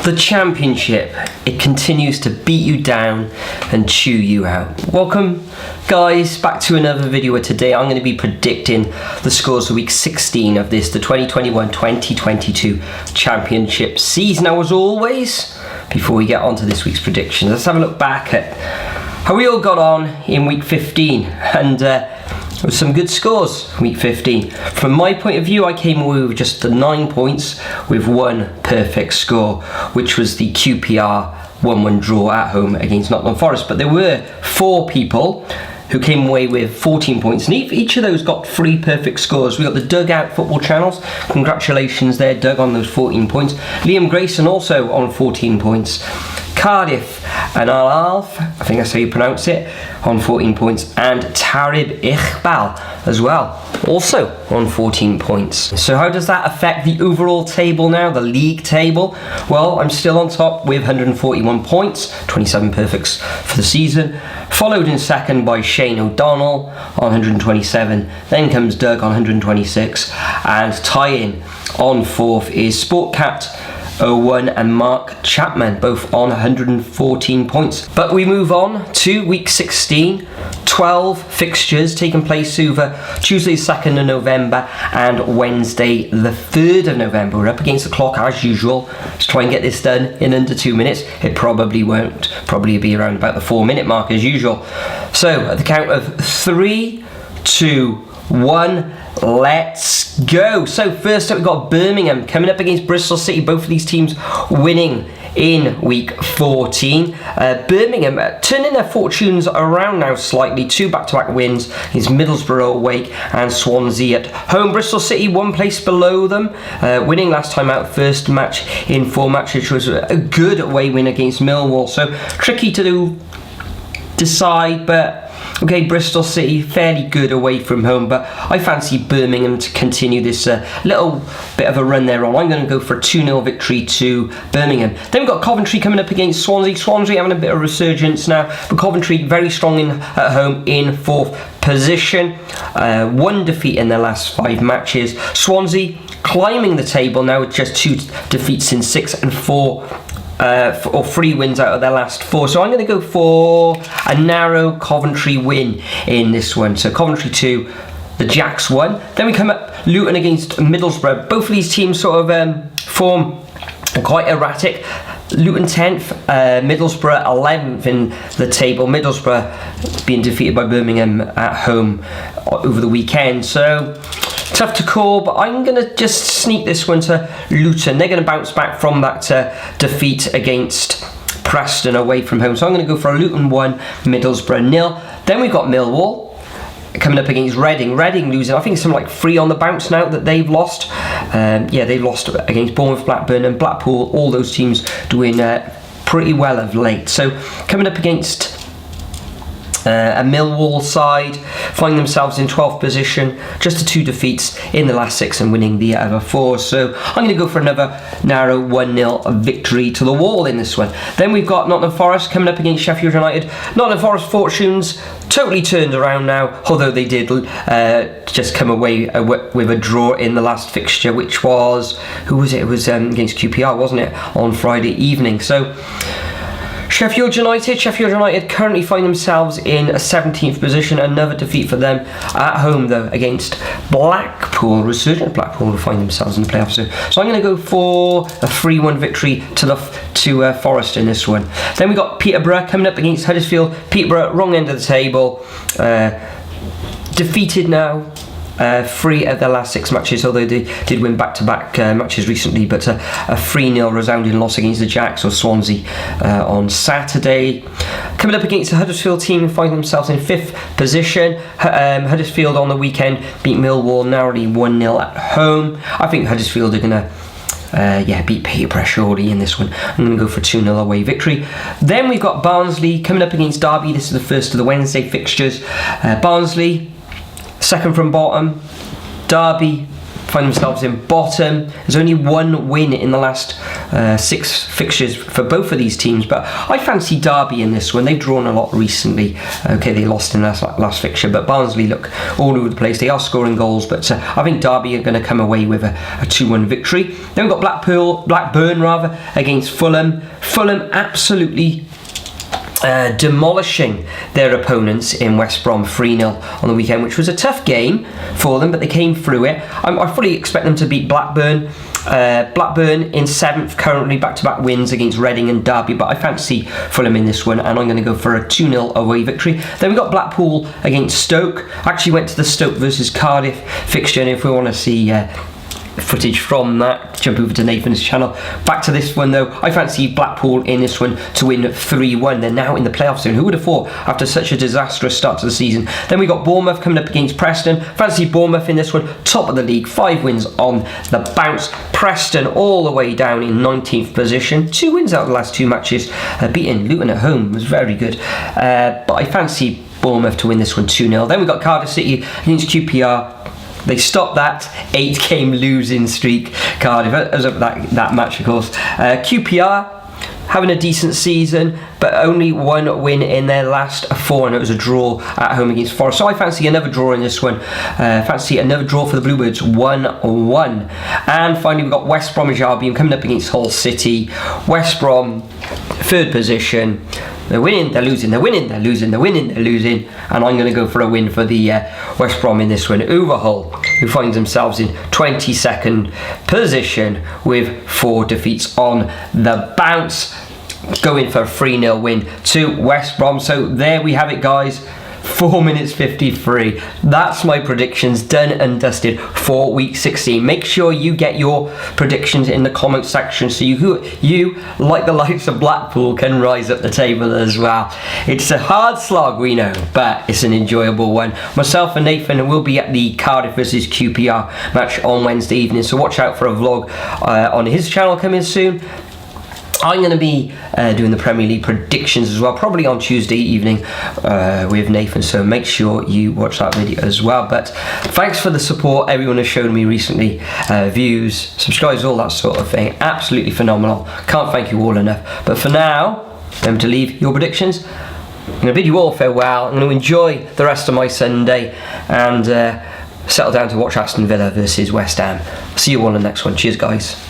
The Championship, it continues to beat you down and chew you out. Welcome guys back to another video where today I'm going to be predicting the scores for week 16 of this, the 2021-2022 Championship season. Now as always, before we get on to this week's predictions, let's have a look back at how we all got on in week 15 and with some good scores week 15. From my point of view, I came away with just the 9 points with one perfect score, which was the QPR 1-1 draw at home against Nottingham Forest. But there were 4 people who came away with 14 points, and each of those got 3 perfect scores. We got the Dugout Football channels. Congratulations there, Doug, on those 14 points. Liam Grayson also on 14 points. Cardiff and Al-Alf, I think that's how you pronounce it, on 14 points, and Tarib Iqbal as well, also on 14 points. So how does that affect the overall table now, the league table? Well, I'm still on top with 141 points, 27 perfects for the season, followed in second by Shane O'Donnell on 127, then comes Doug on 126, and tying on fourth is Sportcat 01 and Mark Chapman, both on 114 points. But we move on to week 16, 12 fixtures taking place over Tuesday 2nd of November and Wednesday the 3rd of November. We're up against the clock as usual. Let's try and get this done in under 2 minutes. It probably won't, probably be around about the 4-minute mark as usual. So at the count of 3, 2, 1, let's go. So first up, we've got Birmingham coming up against Bristol City. Both of these teams winning in week 14. Birmingham turning their fortunes around now slightly. 2 back-to-back wins against Middlesborough away and Swansea at home. Bristol City 1 place below them, winning last time out, first match in 4 matches, which was a good away win against Millwall. So tricky to decide, but okay, Bristol City, fairly good away from home, but I fancy Birmingham to continue this little bit of a run they're on. I'm going to go for a 2-0 victory to Birmingham. Then we've got Coventry coming up against Swansea. Swansea having a bit of resurgence now, but Coventry very strong at home in 4th position. 1 defeat in their last 5 matches. Swansea climbing the table now with just 2 defeats in 6 and 4 or 3 wins out of their last 4. So I'm going to go for a narrow Coventry win in this one. So Coventry 2, the Jacks 1. Then we come up Luton against Middlesbrough. Both of these teams sort of form quite erratic. Luton 10th, Middlesbrough 11th in the table. Middlesbrough being defeated by Birmingham at home over the weekend. So tough to call, but I'm going to just sneak this one to Luton. They're going to bounce back from that defeat against Preston away from home. So I'm going to go for a Luton 1, Middlesbrough 0. Then we've got Millwall coming up against Reading. Reading losing, I think some like 3 on the bounce now that they've lost. Yeah, they've lost against Bournemouth, Blackburn and Blackpool. All those teams doing pretty well of late. So coming up against a Millwall side, find themselves in 12th position, just 2 defeats in the last 6 and winning the other 4. So I'm going to go for another narrow 1-0 victory to the Wall in this one. Then we've got Nottingham Forest coming up against Sheffield United. Nottingham Forest fortunes totally turned around now, although they did just come away with a draw in the last fixture, which was, who was it? It was against QPR, wasn't it, on Friday evening. So Sheffield United currently find themselves in a 17th position. Another defeat for them at home though against Blackpool. Resurgent Blackpool will find themselves in the playoffs. So I'm going to go for a 3-1 victory to Forest in this one. Then we got Peterborough coming up against Huddersfield. Peterborough, wrong end of the table, defeated now. 3 of their last 6 matches, although they did win back-to-back matches recently, but a 3-0 resounding loss against the Jacks or Swansea on Saturday. Coming up against the Huddersfield team, find themselves in 5th position. Huddersfield on the weekend beat Millwall narrowly 1-0 at home. I think Huddersfield are going to beat Peterborough surely in this one. I'm going to go for a 2-0 away victory. Then we've got Barnsley coming up against Derby. This is the first of the Wednesday fixtures. Barnsley, second from bottom. Derby, find themselves in bottom. There's only one win in the last 6 fixtures for both of these teams, but I fancy Derby in this one. They've drawn a lot recently. Okay, they lost in last fixture, but Barnsley look all over the place. They are scoring goals, but I think Derby are going to come away with a 2-1 victory. Then we've got Blackburn against Fulham. Fulham absolutely demolishing their opponents in West Brom 3-0 on the weekend, which was a tough game for them, but they came through it. I fully expect them to beat Blackburn. Blackburn in 7th currently, back-to-back wins against Reading and Derby, but I fancy Fulham in this one, and I'm going to go for a 2-0 away victory. Then we've got Blackpool against Stoke. I actually went to the Stoke versus Cardiff fixture, and if we want to see footage from that, jump over to Nathan's channel. Back to this one though, I fancy Blackpool in this one to win 3-1. They're now in the playoff zone. Who would have thought after such a disastrous start to the season? Then we got Bournemouth coming up against Preston. Fancy Bournemouth in this one, top of the league, 5 wins on the bounce. Preston all the way down in 19th position, 2 wins out of the last 2 matches, beating Luton at home was very good, but I fancy Bournemouth to win this one 2-0. Then we got Cardiff City against QPR. They stopped that 8-game losing streak, Cardiff, as of that match, of course. QPR having a decent season, but only 1 win in their last 4, and it was a draw at home against Forest. So I fancy another draw in this one. Fancy another draw for the Bluebirds, 1-1. And finally, we've got West Bromwich Albion coming up against Hull City. West Brom, 3rd position. They're winning, they're losing, they're winning, they're losing, they're winning, they're losing, and I'm going to go for a win for the West Brom in this one over Hull, who finds themselves in 22nd position with 4 defeats on the bounce, going for a 3-0 win to West Brom. So there we have it, guys. 4 minutes 53. That's my predictions done and dusted for week 16. Make sure you get your predictions in the comment section so you like the likes of Blackpool can rise up the table as well. It's a hard slog, we know, but it's an enjoyable one. Myself and Nathan will be at the Cardiff versus QPR match on Wednesday evening, so watch out for a vlog on his channel coming soon. I'm going to be doing the Premier League predictions as well, probably on Tuesday evening with Nathan, so make sure you watch that video as well. But thanks for the support everyone has shown me recently, views, subscribes, all that sort of thing. Absolutely phenomenal. Can't thank you all enough. But for now, remember to leave your predictions. I'm going to bid you all farewell. I'm going to enjoy the rest of my Sunday and settle down to watch Aston Villa versus West Ham. See you all in the next one. Cheers, guys.